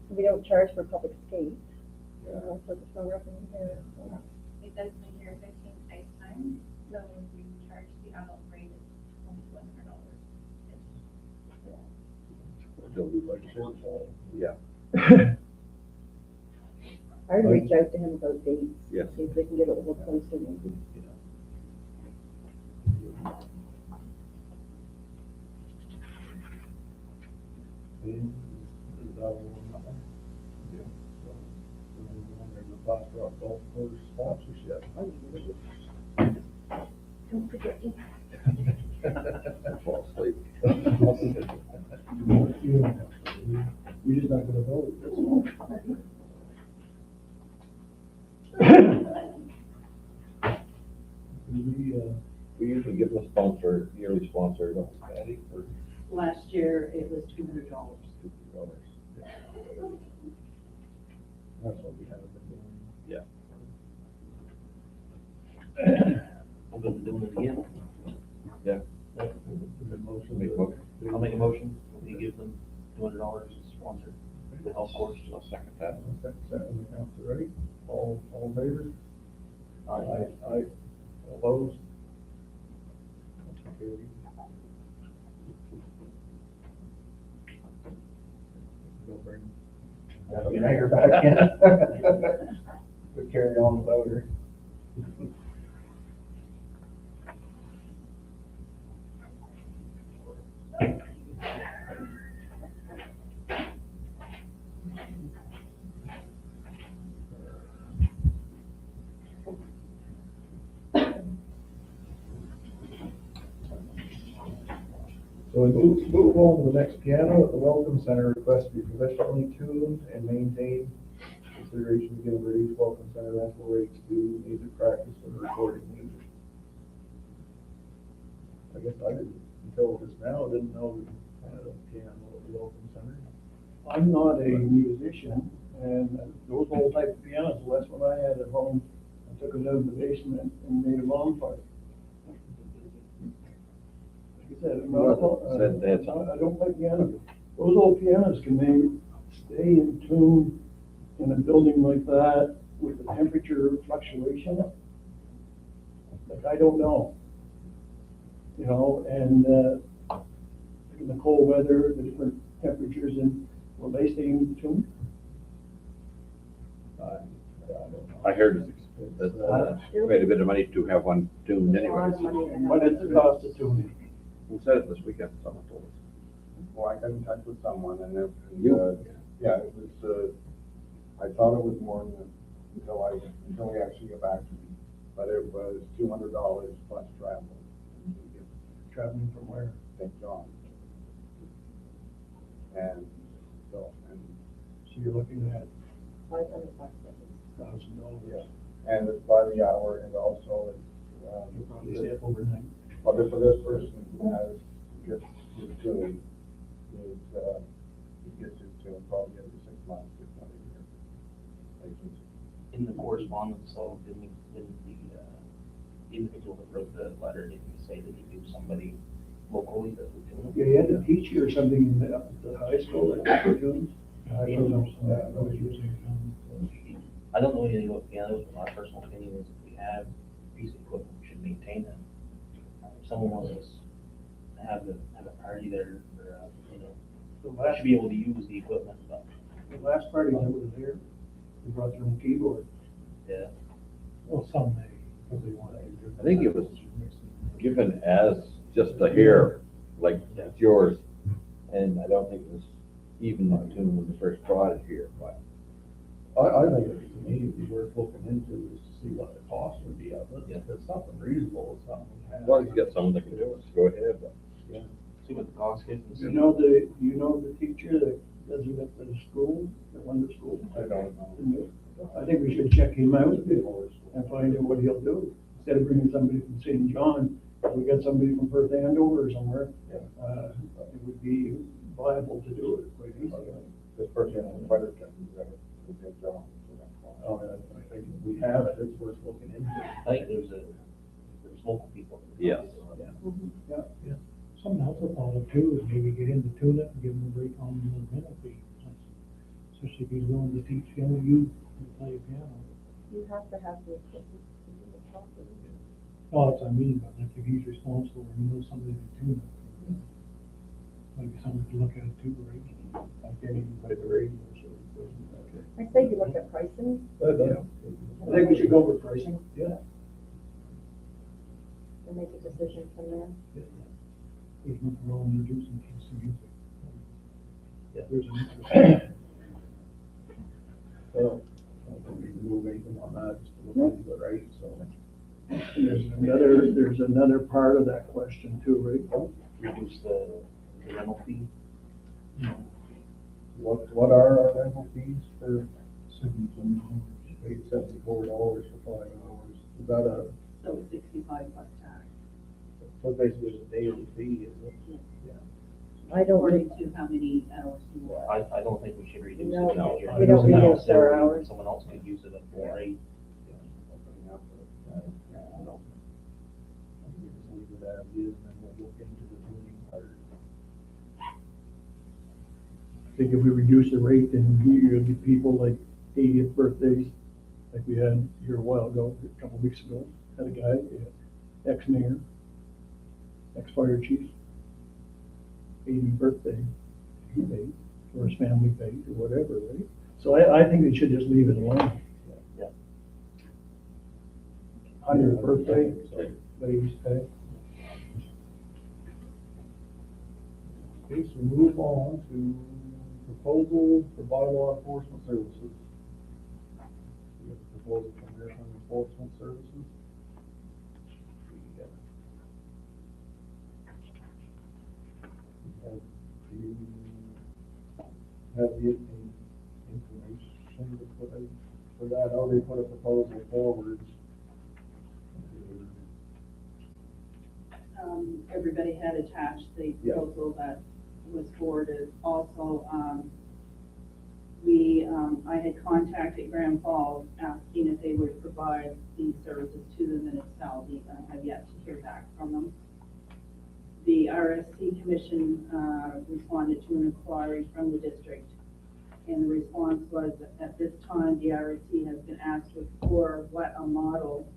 We don't charge for public skate. Yeah. So there's no revenue there. So. It does say here 15 ice time, so we charge the adult rate is $2,100. Yeah. I'd reach out to him about dates. Yes. See if they can get a little closer maybe. And is that one? Yeah. So, there's a Black Rock Golf Course sponsorship. Don't forget me. Fall asleep. You're just not gonna vote. We usually give them a sponsor, yearly sponsor, don't we, Patty, for Last year, it was $200. $50. That's what we haven't been doing. Yeah. I'm gonna do it again. Yeah. Good motion. Make motion. I'll make a motion, we give them $200 as a sponsor, the health course. I'll second that. Second, Council, ready? All in favor? Aye. Aye. Opposed? Motion carried. Go bring. Have the mayor back in. carry on without her. So we move on to the next piano at the Welcome Center. Request to be professionally tuned and maintained. Consideration to give a reduced Welcome Center rental rates to music practice and recording music. I guess I didn't, until just now, didn't know we had a piano at the Welcome Center. I'm not a musician, and those old type of pianos, the last one I had at home, I took it out of the basement and made a lawn party. Like I said, I'm not, Said that's- I don't play piano. Those old pianos, can they stay in tune in a building like that with the temperature fluctuation? Like, I don't know. You know, and, in the cold weather, the different temperatures, and will they stay in tune? I don't know. I heard that, quite a bit of money to have one tuned anyways. What is the cost of tuning? Who said it this weekend? Someone told us. Well, I got in touch with someone and it, You? yeah, it was, I thought it was more than, until he actually got back to me. But it was $200 plus travel. Traveling from where? St. John. And so, and, So you're looking at $500. $1,000. yeah, and it's by the hour and also it's, You'll probably stay up overnight. but for this person who has, gets his tune, is, he gets his tune probably every 6 months, if not a year. Like, it's- In the correspondence, so didn't the individual that wrote the letter, didn't he say that he knew somebody locally that would do Yeah, it? you had to teach you or something in the high school, like, for tunes. I don't know. I was using, I don't know anything about pianos, but my personal opinion is if we have a piece of equipment, we should maintain them. If someone wants us to have a party there, or, you know, the we last, should be able to use the equipment, but, the last party I was there, they brought their own keyboard. yeah. Well, some may, if they want to. I think it was given as just a here, like it's yours. And I don't think it was even in tune when we first brought it here, but. I think it, to me, it'd be worth looking into is to see what the cost would be of it. If it's something reasonable, it's something we have. Well, you got someone that can do it, so go ahead, but. See what the cost is. and see- You know the teacher that does it at the school, at one of the schools? I don't know. I think we should check him out and find out what he'll do. Instead of bringing somebody from St. John, if we got somebody from Perth Andover or somewhere, it would be viable to do it quite easily. This person in Fredericton, who's got a good job. so that's why. Oh, I think if we have it, it's worth looking into. I think there's local people. Yes. Something else I thought of too is maybe get him to tune it and give him a break on the rental fee. Especially if he's willing to teach you to play piano. You have to have the equipment to do it properly. Oh, that's what I mean, but like if he's responsible and he knows somebody to tune it. Maybe someone to look at it too, right? I can't even play the radio, so. I say you look at pricing, I think we should go with pricing. Yeah. and make a decision from there. There's nothing wrong in reducing piece of music. Yeah. There's an interest. So, I don't think we can move anything on that, just to look into it, right, so. There's another part of that question too, right? Reduce the rental fee. What are our rental fees for $74. $74 for 5 hours? Is that a, So it's 65 plus tax. so basically it's a daily fee, isn't it? I don't According really, to how many hours you work. I don't think we should reduce No, it now. we don't reduce their hours. Someone else could use it at 4.8. Leave it as is, and then we'll look into the tuning part. I think if we reduce the rate, then you'll get people like 80th birthdays, like we had here a while ago, a couple of weeks ago, had a guy, ex-mayor, ex-fire chief, 80th birthday, he paid, or his family paid, or whatever, right? So I think we should just leave it alone. 100th birthday, ladies' day. Okay, so move on to proposal for bylaw enforcement services. We have a proposal from Maritime Enforcement Services. Do you have the information to put out for that? How they put a proposal forward? Everybody had attached the Yeah. proposal that was forwarded. Also, I had contacted Grand Falls asking if they would provide these services to the municipality. I have yet to hear back from them. The RSC Commission responded to an inquiry from the district, and the response was that at this time, the RSC has been asked for what a model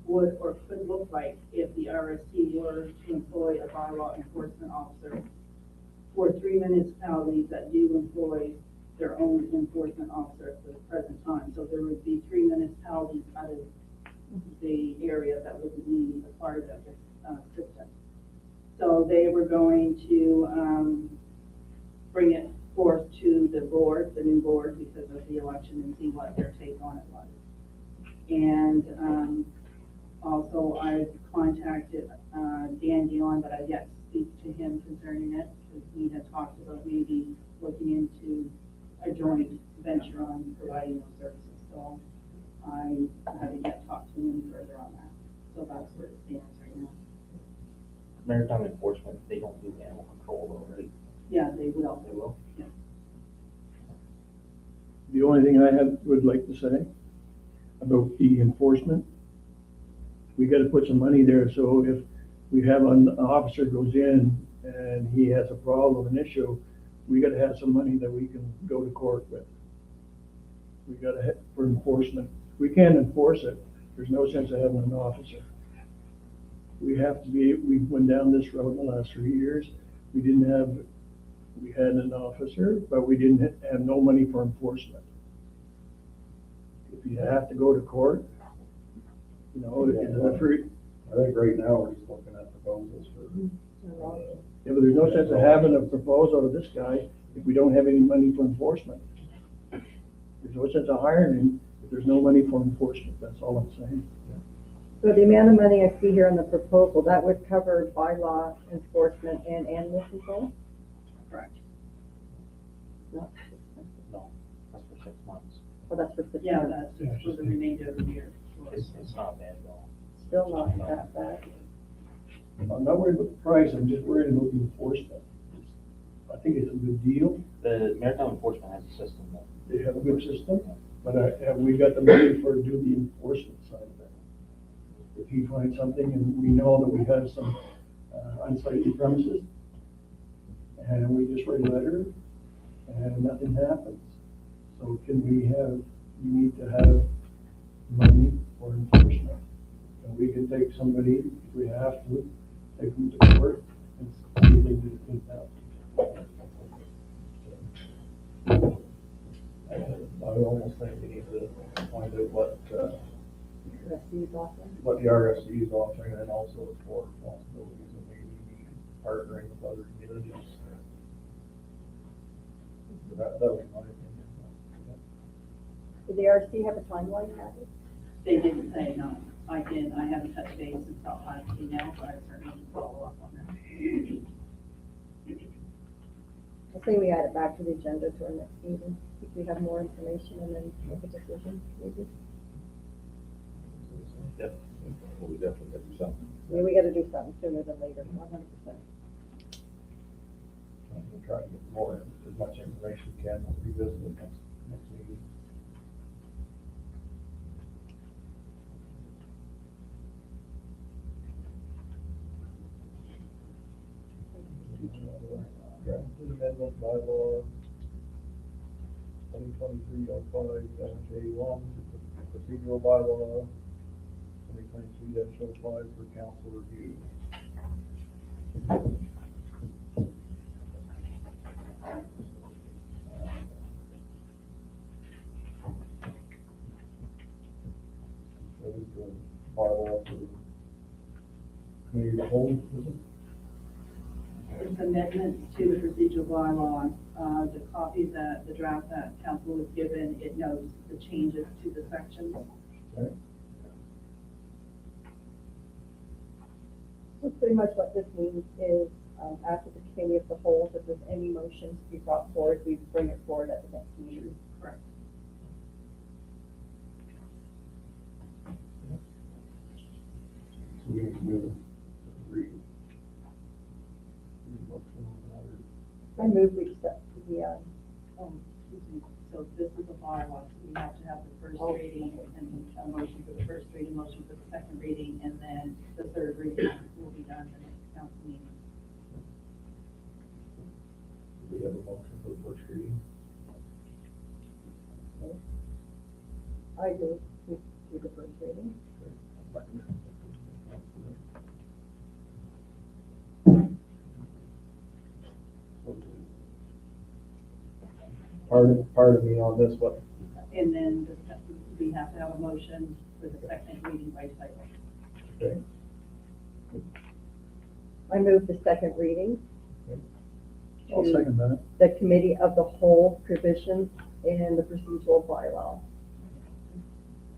would or could look like if the RSC were to employ a bylaw enforcement officer for 3 municipalities that do employ their own enforcement officer at the present time. So there would be 3 municipalities out of the area that would be a part of this system. So they were going to bring it forth to the board, the new board, because of the election, and see what their take on it was. And also I contacted Dan Dion, but I've yet to speak to him concerning it, because we had talked about maybe looking into a joint venture on providing those services. So I haven't yet talked to him any further on that. So that's where it stands right now. Maritime enforcement, they don't do animal control though, right? Yeah, they will. They will? Yeah. The only thing I would like to say about the enforcement, we gotta put some money there, so if we have an officer goes in and he has a problem, an issue, we gotta have some money that we can go to court with. We gotta have, for enforcement, we can't enforce it, there's no sense of having an officer. We have to be, we went down this road in the last 3 years, we had an officer, but we didn't have no money for enforcement. If you have to go to court, you know, it's free. I think right now we're just looking at proposals for. Yeah, but there's no sense of having a proposal of this guy if we don't have any money for enforcement. There's no sense of hiring him if there's no money for enforcement, that's all I'm saying. So the amount of money I see here in the proposal, that would cover bylaw enforcement and animal control? Correct. No. No, that's for 6 months. Oh, that's for 6 Yeah, months. that's for the remainder of the year. It's not bad at all. Still not that bad. I'm not worried about the price, I'm just worried about the enforcement. I think it's a good deal, The maritime enforcement has a system that. they have a good system, but have we got the money for to do the enforcement side of it? If he finds something and we know that we have some unsightly premises, and we just write a letter, and nothing happens. So we need to have money for enforcement. And we can take somebody, if we have to, take them to court and see if they do it out. I almost think we need to find out what RSC's offering. what the RSC is offering, and also its board responsibilities, and maybe partnering with other communities. That was my opinion. Did the RSC have a timeline at it? They didn't say no. I haven't touched base until last email, but I certainly can follow up on that. I think we add it back to the agenda to our next meeting, if we have more information and then make a decision, maybe. Yep, well, we definitely got to do something. Yeah, we gotta do something sooner than later, 100%. We'll try to get more, as much information we can, we'll revisit it next meeting. Draft amendment bylaw 2023-05-J1, procedural bylaw 2023-05 for council review. That is good. bylaw for committee of the whole, is it? It's amendments to the procedural bylaw. The copy that, the draft that council was given, it notes the changes to the sections. Okay. So pretty much what this means is, after the committee of the whole, if there's any motions to be brought forward, we bring it forward at the next meeting. Correct. So we need to move, read. Motion on I move we accept the, Excuse me. So this is a bylaw, so we have to have the first reading and a motion for the first reading, motion for the second reading, and then the third reading will be done in the next council meeting. that. We have a motion for the first reading. I do, we do the first reading. Part of me on this, what, And then we have to have a motion for the second reading by title. okay, I move the second reading. I'll to second that. The committee of the whole provisions in the procedural bylaw.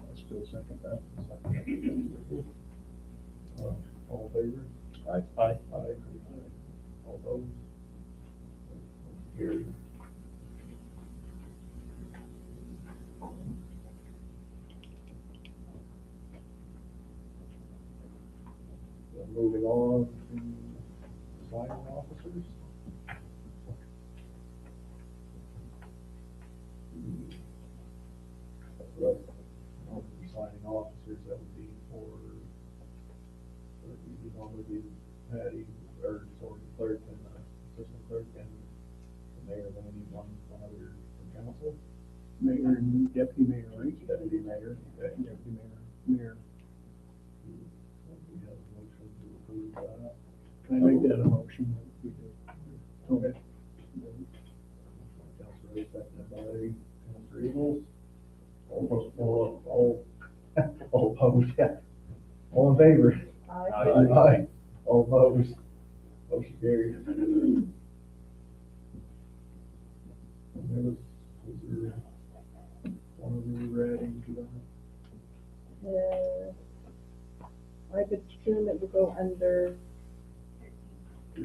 I'll still second that. all in favor? Aye. Aye. All those? Carried. Then moving on to signing officers. Right. Signing officers, that would be for, would be normally be Patty, or sorry, clerk and assistant clerk and the mayor, then we need one other from council. Mayor and deputy mayor, right? Deputy mayor. Okay. Deputy mayor, mayor. We have a motion to approve that. Can I make that a motion? Okay. Councilor Ray, seconded by Councilor Eagles. All opposed, yeah. All in favor? Aye. All opposed. Motion carried. There was there one of you read into that? I would assume it would go under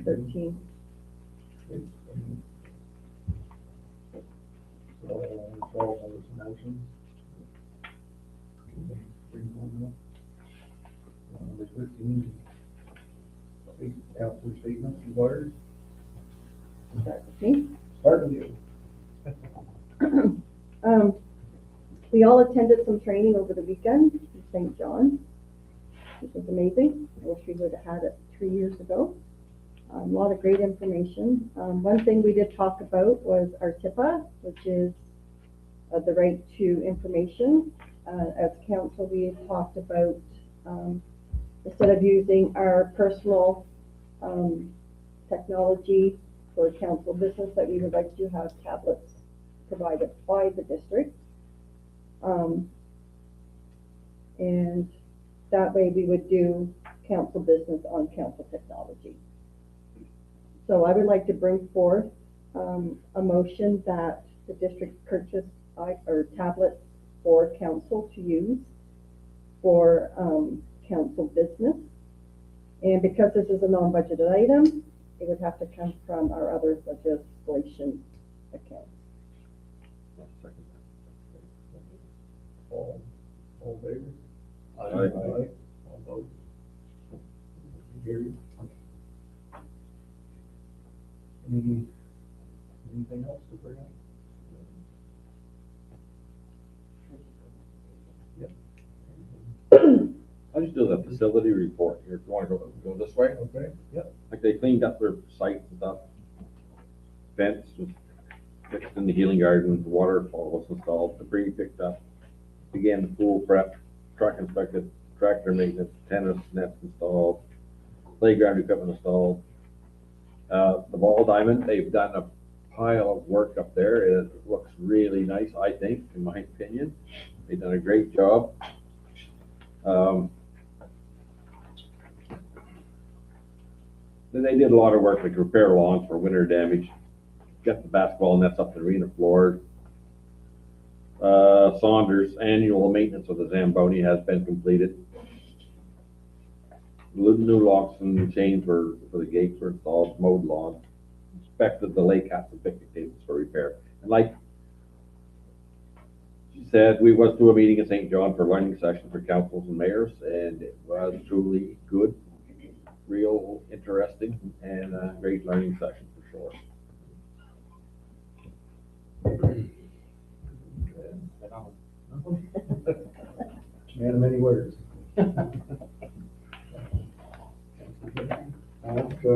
13. So, 12 of those motions. Number 13. Councilor statements, required. Start with me. Start with you. We all attended some training over the weekend in St. John, which was amazing. I wish we would have had it 3 years ago. A lot of great information. One thing we did talk about was our TIPA, which is the right to information. As council, we had talked about instead of using our personal technology for council business, that we would like to have tablets provided by the district. And that way we would do council business on council technology. So I would like to bring forth a motion that the district purchase tablets for council to use for council business. And because this is a non-budgeted item, it would have to come from our other legislation account. All in favor? Aye. All opposed? Carried. Anything else to bring up? Yep. I'll just do the facility report here, if you wanna go this way. Okay, yep. Like they cleaned up their site and stuff. Fence was fixed in the healing garden, the waterfall was installed, debris picked up. Began the pool prep, truck inspected, tractor maintenance, tennis nets installed, playground equipment installed. The ball diamond, they've done a pile of work up there. It looks really nice, I think, in my opinion. They've done a great job. Then they did a lot of work, like repair lawns for winter damage, got the basketball nets up the arena floor. Saunders' annual maintenance of the Zamboni has been completed. New locks and chains for the gates were installed, mowed lawn, inspected the lake house and picnic tables for repair. And like she said, we went to a meeting in St. John for learning session for councils and mayors, and it was truly good, real interesting, and a great learning session for sure. Man of many words. That's, a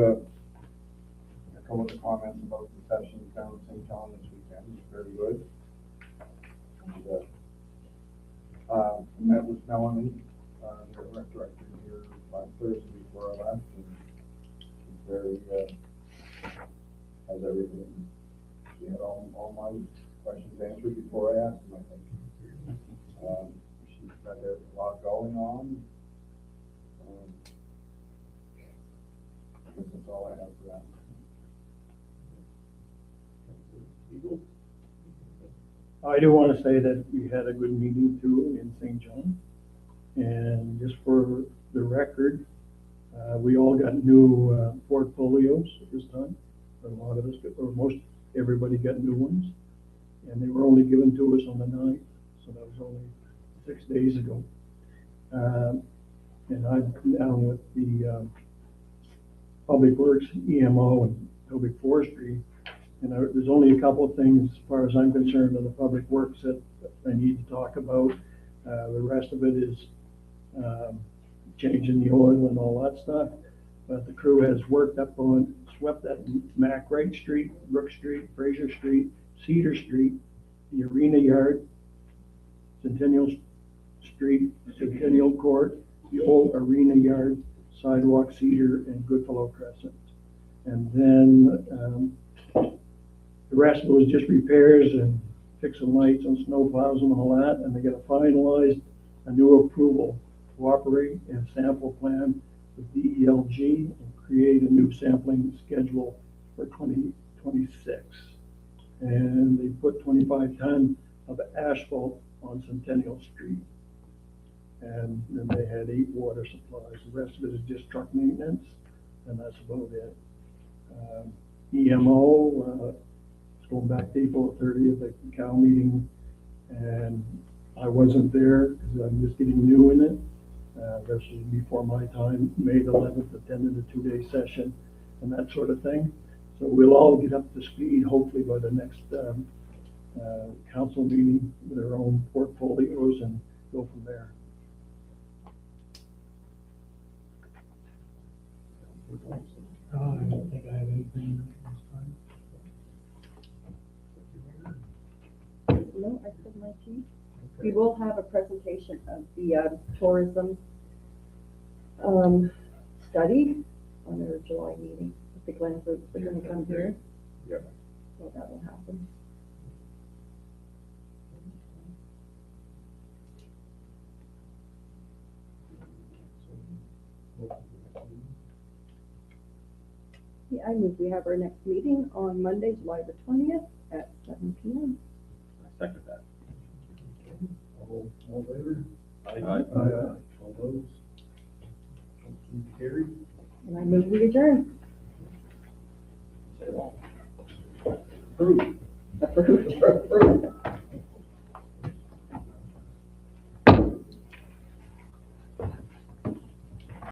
couple of comments about the session down in St. John this weekend, it's very good. And, met with Melanie, the rec director here last Thursday before I left, and she's very, has everything. She had all my questions answered before I asked them, I think. She's got a lot going on. I guess that's all I have for that. I do want to say that we had a good meeting too in St. John. And just for the record, we all got new portfolios this time. A lot of us, or most, everybody got new ones. And they were only given to us on the 9th, so that was only 6 days ago. And I'm down with the Public Works, EMO, and Tobic Forestry. And there's only a couple of things, as far as I'm concerned, on the Public Works that I need to talk about. The rest of it is changing the oil and all that stuff. But the crew has worked up on, swept that McWright Street, Brook Street, Fraser Street, Cedar Street, the Arena Yard, Centennial Street, Centennial Court, the old Arena Yard, Sidewalk, Cedar, and Goodfellow Crescent. And then the rest of it was just repairs and fixing lights and snow plows and all that. And they got to finalize a new approval to operate and sample plan with DELG and create a new sampling schedule for 2026. And they put 25 ton of asphalt on Centennial Street. And then they had 8 water supplies. The rest of it is just truck maintenance, and that's about it. EMO, it's going back to April 30th at the Cal meeting, and I wasn't there because I'm just getting new in it. This was before my time. May 11th, attended a 2-day session and that sort of thing. So we'll all get up to speed, hopefully by the next council meeting with our own portfolios and go from there. I don't think I have anything this time. No, I said my piece. We will have a presentation of the tourism study on our July meeting. The Glen groups are going to come here. Yep. So that will happen. Yeah, I move we have our next meeting on Monday, July the 20th at 7 p.m. I second that. All in favor? Aye. All those? Motion carried. And I move we adjourn. Approved. Approved. Approved.